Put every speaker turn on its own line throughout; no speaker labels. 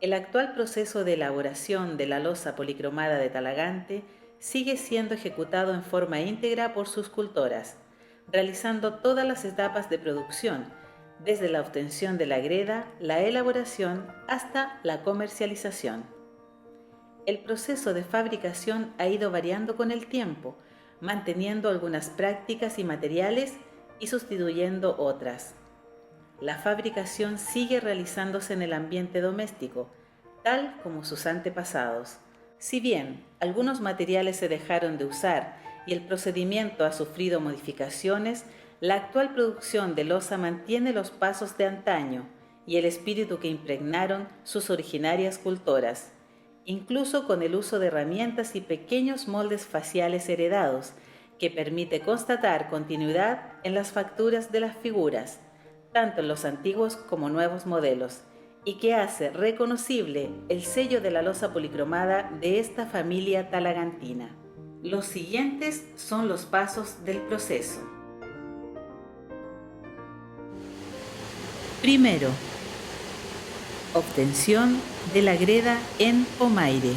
El actual proceso de elaboración de la loza policromada de Talagante sigue siendo ejecutado en forma íntegra por sus cultoras, realizando todas las etapas de producción, desde la obtención de la greda, la elaboración hasta la comercialización. El proceso de fabricación ha ido variando con el tiempo, manteniendo algunas prácticas y materiales y sustituyendo otras. La fabricación sigue realizándose en el ambiente doméstico, tal como sus antepasados. Si bien algunos materiales se dejaron de usar y el procedimiento ha sufrido modificaciones, la actual producción de loza mantiene los pasos de antaño y el espíritu que impregnaron sus originarias cultoras, incluso con el uso de herramientas y pequeños moldes faciales heredados, que permite constatar continuidad en las facturas de las figuras, tanto en los antiguos como nuevos modelos, y que hace reconocible el sello de la loza policromada de esta familia talagantina. Los siguientes son los pasos del proceso. Primero, obtención de la greda en pomaire.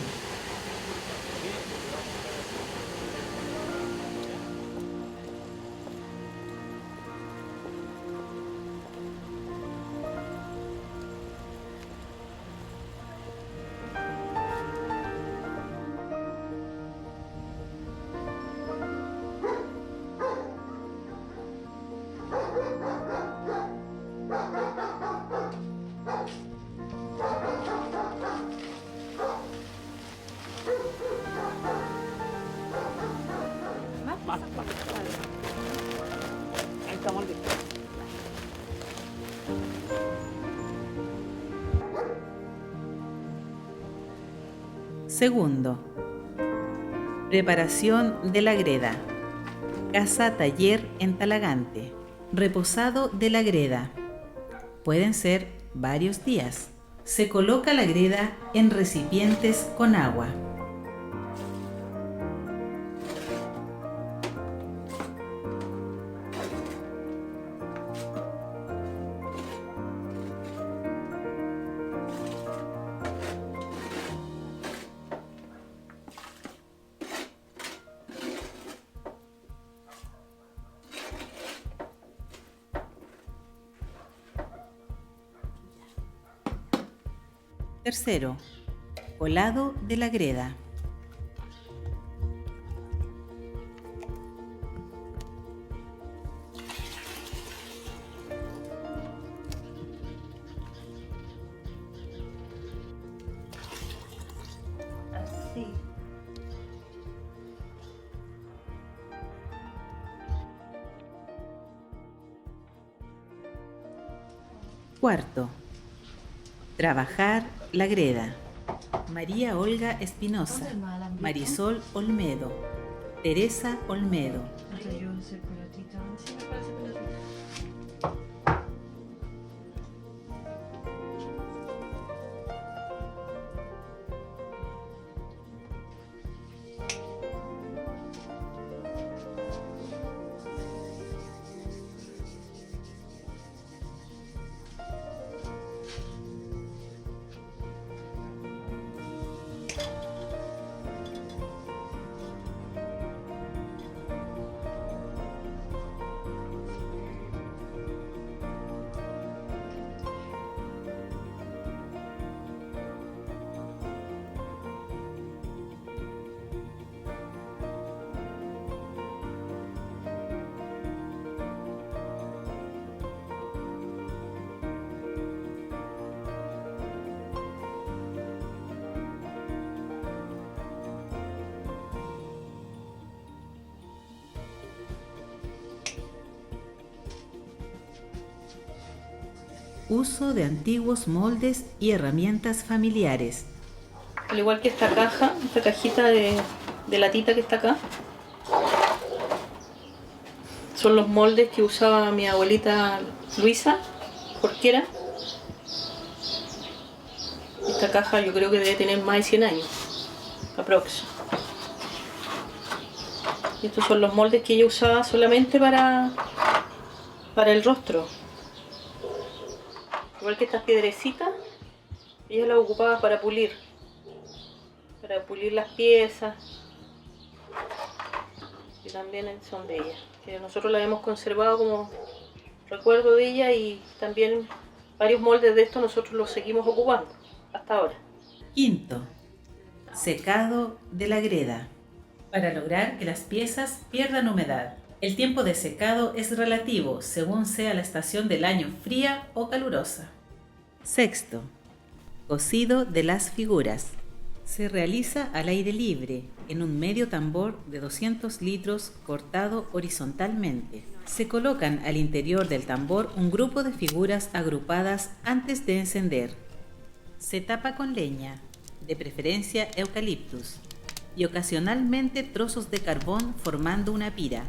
Ahí estamos listos.
Segundo, preparación de la greda. Casa taller en Talagante. Reposado de la greda. Pueden ser varios días. Se coloca la greda en recipientes con agua. Tercero, colado de la greda.
Así.
Cuarto, trabajar la greda. María Olga Espinosa, Marisol Olmedo, Teresa Olmedo. Uso de antiguos moldes y herramientas familiares.
Al igual que esta caja, esta cajita de latita que está acá, son los moldes que usaba mi abuelita Luisa, Jorquera. Esta caja yo creo que debe tener más de 100 años, aprox. Y estos son los moldes que ella usaba solamente para el rostro. Igual que estas piedrecitas Ella la ocupaba para pulir las piezas, y también son de ella. Que nosotros las hemos conservado como recuerdo de ella, y también varios moldes de estos nosotros los seguimos ocupando hasta ahora.
Quinto, secado de la greda. Para lograr que las piezas pierdan humedad. El tiempo de secado es relativo según sea la estación del año, fría o calurosa. Sexto, cocido de las figuras. Se realiza al aire libre, en un medio tambor de 200 litros cortado horizontalmente. Se colocan al interior del tambor un grupo de figuras agrupadas antes de encender. Se tapa con leña, de preferencia eucaliptus, y ocasionalmente trozos de carbón formando una pira,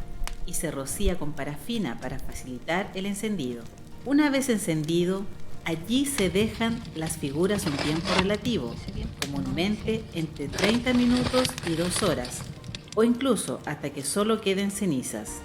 y se rocía con parafina para facilitar el encendido. Una vez encendido, allí se dejan las figuras un tiempo relativo, comúnmente entre 30 minutos y 2 horas, o incluso hasta que solo queden cenizas.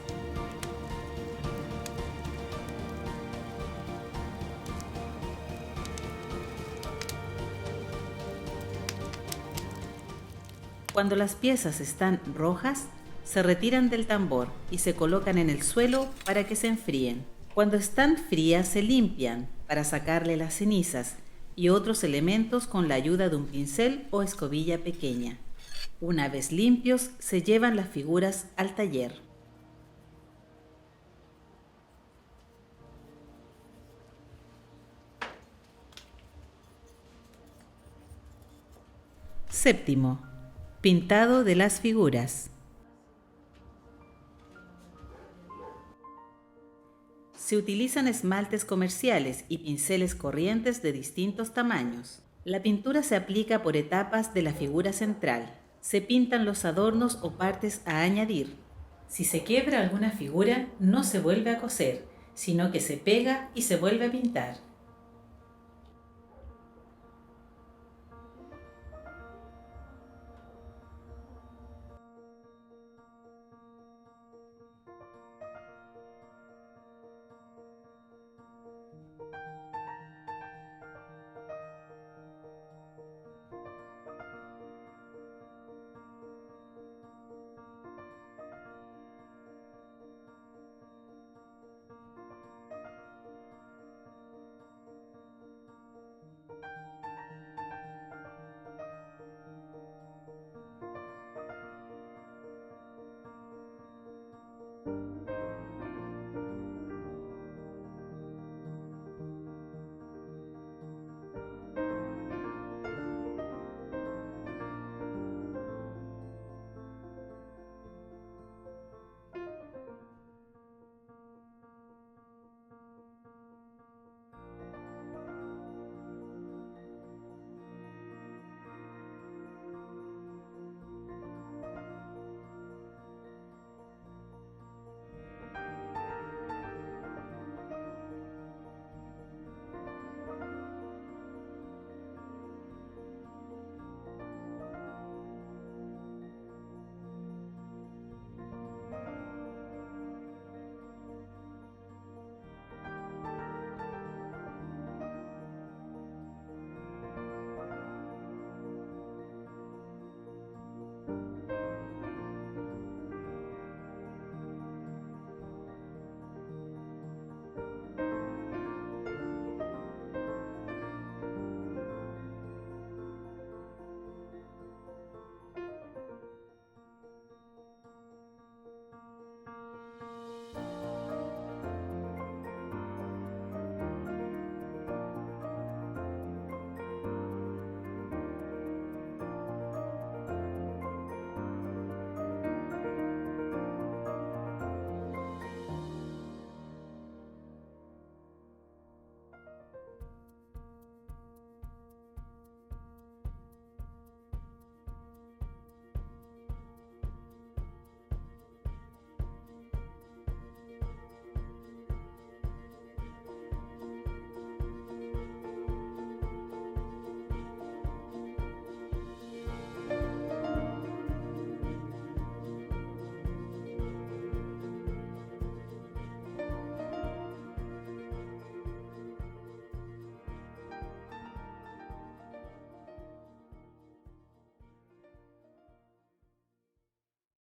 Cuando las piezas están rojas, se retiran del tambor y se colocan en el suelo para que se enfríen. Cuando están frías se limpian para sacarle las cenizas y otros elementos con la ayuda de un pincel o escobilla pequeña. Una vez limpios, se llevan las figuras al taller. Séptimo, pintado de las figuras. Se utilizan esmaltes comerciales y pinceles corrientes de distintos tamaños. La pintura se aplica por etapas de la figura central. Se pintan los adornos o partes a añadir. Si se quiebra alguna figura, no se vuelve a coser, sino que se pega y se vuelve a pintar.